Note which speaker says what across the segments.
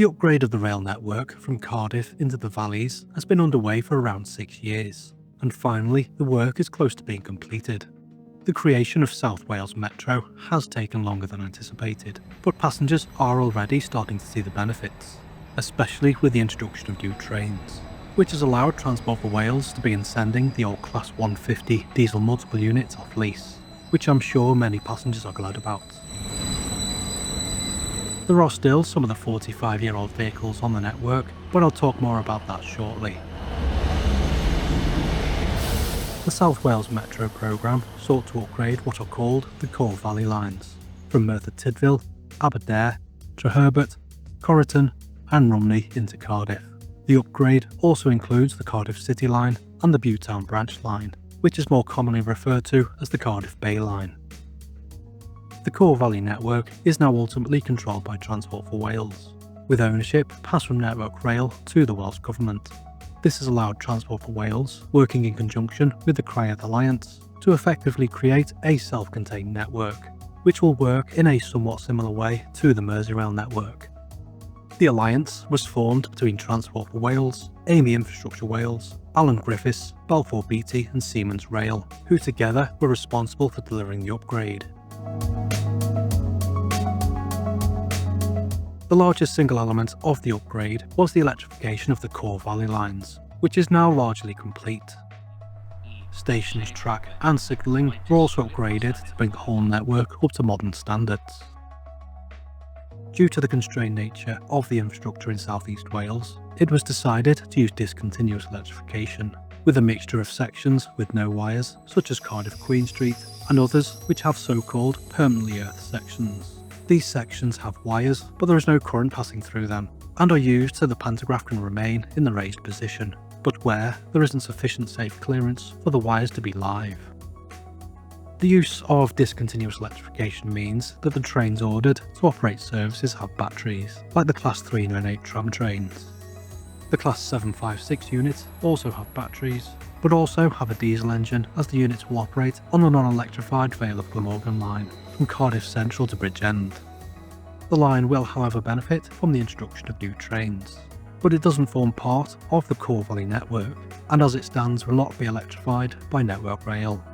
Speaker 1: The upgrade of the rail network from Cardiff into the valleys has been underway for around 6 years, and finally the work is close to being completed. The creation of South Wales Metro has taken longer than anticipated, but passengers are already starting to see the benefits, especially with the introduction of new trains, which has allowed Transport for Wales to begin sending the old Class 150 diesel multiple units off lease, which I'm sure many passengers are glad about. There are still some of the 45-year-old vehicles on the network, but I'll talk more about that shortly. The South Wales Metro programme sought to upgrade what are called the Core Valley lines, from Merthyr Tydfil, Aberdare, Treherbert, Corriton and Rumney into Cardiff. The upgrade also includes the Cardiff City Line and the Butetown Branch Line, which is more commonly referred to as the Cardiff Bay Line. The Core Valley network is now ultimately controlled by Transport for Wales, with ownership passed from Network Rail to the Welsh Government. This has allowed Transport for Wales, working in conjunction with the Cryeth Alliance, to effectively create a self-contained network, which will work in a somewhat similar way to the Merseyrail network. The alliance was formed between Transport for Wales, Amy Infrastructure Wales, Alan Griffiths, Balfour Beatty and Siemens Rail, who together were responsible for delivering the upgrade. The largest single element of the upgrade was the electrification of the Core Valley lines, which is now largely complete. Stations, track and signalling were also upgraded to bring the whole network up to modern standards. Due to the constrained nature of the infrastructure in South East Wales, it was decided to use discontinuous electrification, with a mixture of sections with no wires, such as Cardiff Queen Street, and others which have so-called permanently earthed sections. These sections have wires, but there is no current passing through them, and are used so the pantograph can remain in the raised position, but where there isn't sufficient safe clearance for the wires to be live. The use of discontinuous electrification means that the trains ordered to operate services have batteries, like the Class 398 tram trains. The Class 756 units also have batteries, but also have a diesel engine, as the units will operate on the non-electrified Vale of Glamorgan line from Cardiff Central to Bridgend. The line will however benefit from the introduction of new trains, but it doesn't form part of the Core Valley network, and as it stands will not be electrified by Network Rail.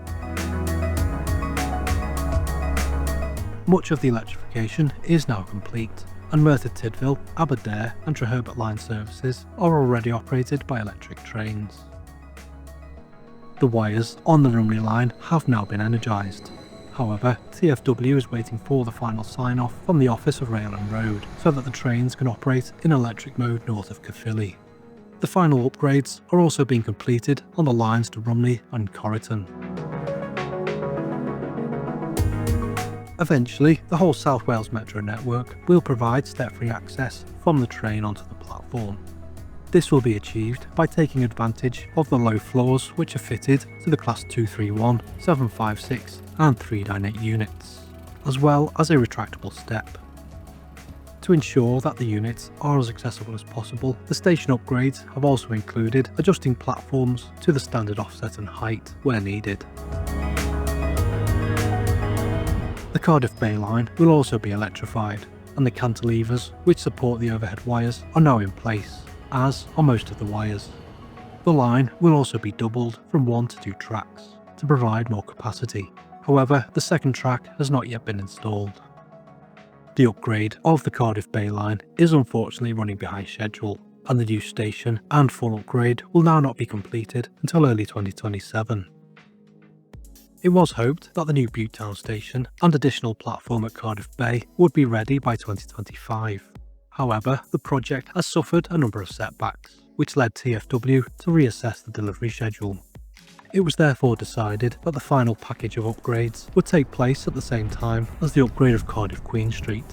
Speaker 1: Much of the electrification is now complete, and Merthyr Tydfil, Aberdare and Treherbert line services are already operated by electric trains. The wires on the Rumney line have now been energised. However, TfW is waiting for the final sign-off from the Office of Rail and Road so that the trains can operate in electric mode north of Caerphilly. The final upgrades are also being completed on the lines to Rumney and Corriton. Eventually, the whole South Wales Metro network will provide step-free access from the train onto the platform. This will be achieved by taking advantage of the low floors which are fitted to the Class 231, 756 and 398 units, as well as a retractable step. To ensure that the units are as accessible as possible, the station upgrades have also included adjusting platforms to the standard offset and height where needed. The Cardiff Bay Line will also be electrified, and the cantilevers which support the overhead wires are now in place, as are most of the wires. The line will also be doubled from 1 to 2 tracks to provide more capacity. However, the second track has not yet been installed. The upgrade of the Cardiff Bay Line is unfortunately running behind schedule, and the new station and full upgrade will now not be completed until early 2027. It was hoped that the new Butetown station and additional platform at Cardiff Bay would be ready by 2025. However, the project has suffered a number of setbacks, which led TfW to reassess the delivery schedule. It was therefore decided that the final package of upgrades would take place at the same time as the upgrade of Cardiff Queen Street.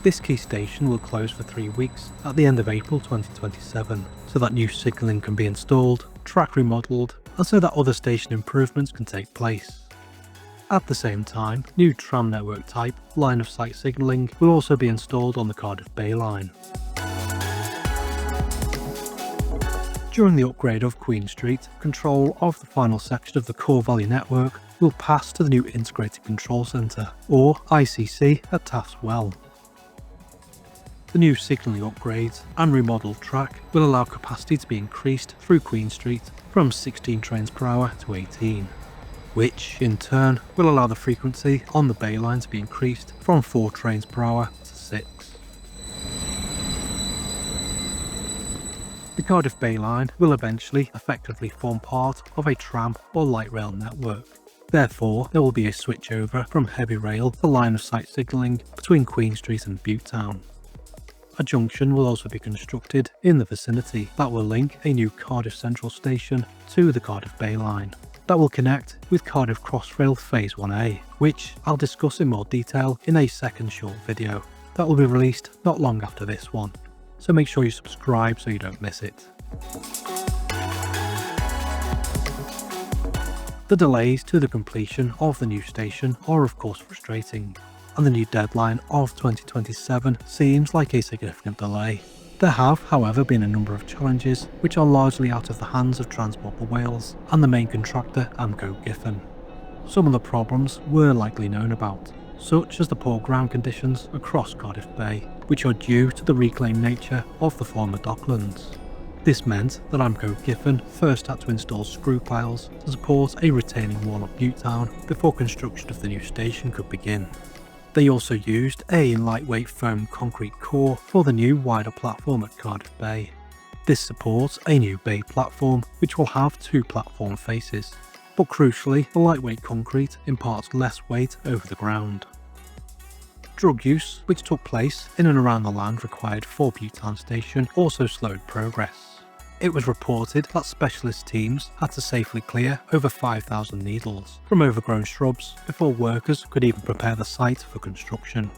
Speaker 1: This key station will close for 3 weeks at the end of April 2027, so that new signalling can be installed, track remodelled, and so that other station improvements can take place. At the same time, new tram network type line of sight signalling will also be installed on the Cardiff Bay Line. During the upgrade of Queen Street, control of the final section of the Core Valley network will pass to the new Integrated Control Centre, or ICC, at Taffs Well. the new signalling upgrades and remodelled track will allow capacity to be increased through Queen Street from 16 trains per hour to 18, which in turn will allow the frequency on the Bay Line to be increased from 4 trains per hour to 6. The Cardiff Bay Line will eventually effectively form part of a tram or light rail network. Therefore, there will be a switchover from heavy rail to line of sight signalling between Queen Street and Butetown. A junction will also be constructed in the vicinity that will link a new Cardiff Central station to the Cardiff Bay Line. That will connect with Cardiff Crossrail Phase 1A, which I'll discuss in more detail in a second short video that will be released not long after this one, so make sure you subscribe so you don't miss it. The delays to the completion of the new station are of course frustrating, and the new deadline of 2027 seems like a significant delay. There have, however, been a number of challenges which are largely out of the hands of Transport for Wales and the main contractor Amco Giffen. Some of the problems were likely known about, such as the poor ground conditions across Cardiff Bay, which are due to the reclaimed nature of the former docklands. This meant that Amco Giffen first had to install screw piles to support a retaining wall at Butetown before construction of the new station could begin. They also used a lightweight foam concrete core for the new wider platform at Cardiff Bay. This supports a new bay platform which will have 2 platform faces, but crucially the lightweight concrete imparts less weight over the ground. Drug use, which took place in and around the land required for Butetown Station, also slowed progress. It was reported that specialist teams had to safely clear over 5,000 needles from overgrown shrubs before workers could even prepare the site for construction.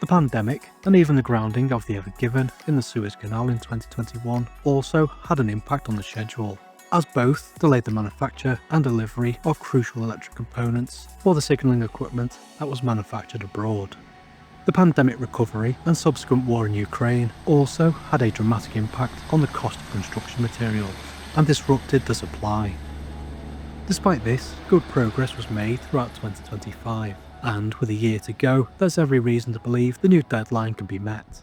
Speaker 1: The pandemic and even the grounding of the Ever Given in the Suez Canal in 2021 also had an impact on the schedule, as both delayed the manufacture and delivery of crucial electric components for the signalling equipment that was manufactured abroad. The pandemic recovery and subsequent war in Ukraine also had a dramatic impact on the cost of construction materials and disrupted the supply. Despite this, good progress was made throughout 2025, and with a year to go, there's every reason to believe the new deadline can be met.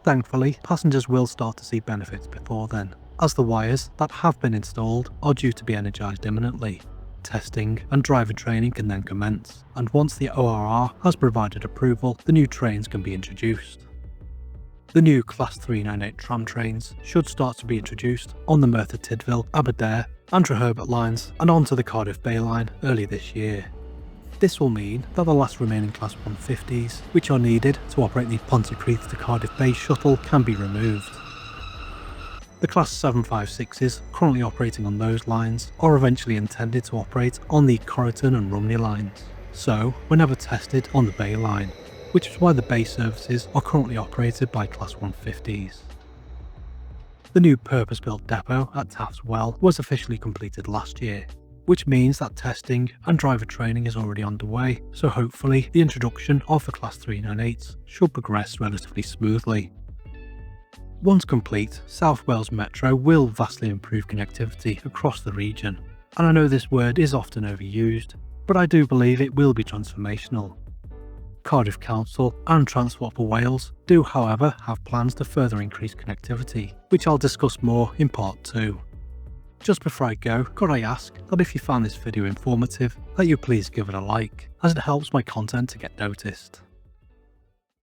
Speaker 1: Thankfully, passengers will start to see benefits before then, as the wires that have been installed are due to be energised imminently. Testing and driver training can then commence, and once the ORR has provided approval, the new trains can be introduced. The new Class 398 tram trains should start to be introduced on the Merthyr Tydfil, Aberdare and Treherbert lines and onto the Cardiff Bay Line early this year. This will mean that the last remaining Class 150s, which are needed to operate the Pontypridd to Cardiff Bay shuttle, can be removed. The Class 756s currently operating on those lines are eventually intended to operate on the Corriton and Rumney lines, so were never tested on the Bay Line, which is why the Bay services are currently operated by Class 150s. The new purpose-built depot at Taft's Well was officially completed last year, which means that testing and driver training is already underway, so hopefully the introduction of the Class 398s should progress relatively smoothly. Once complete, South Wales Metro will vastly improve connectivity across the region, and I know this word is often overused, but I do believe it will be transformational. Cardiff Council and Transport for Wales do however have plans to further increase connectivity, which I'll discuss more in part 2. Just before I go, could I ask that if you found this video informative, that you please give it a like, as it helps my content to get noticed.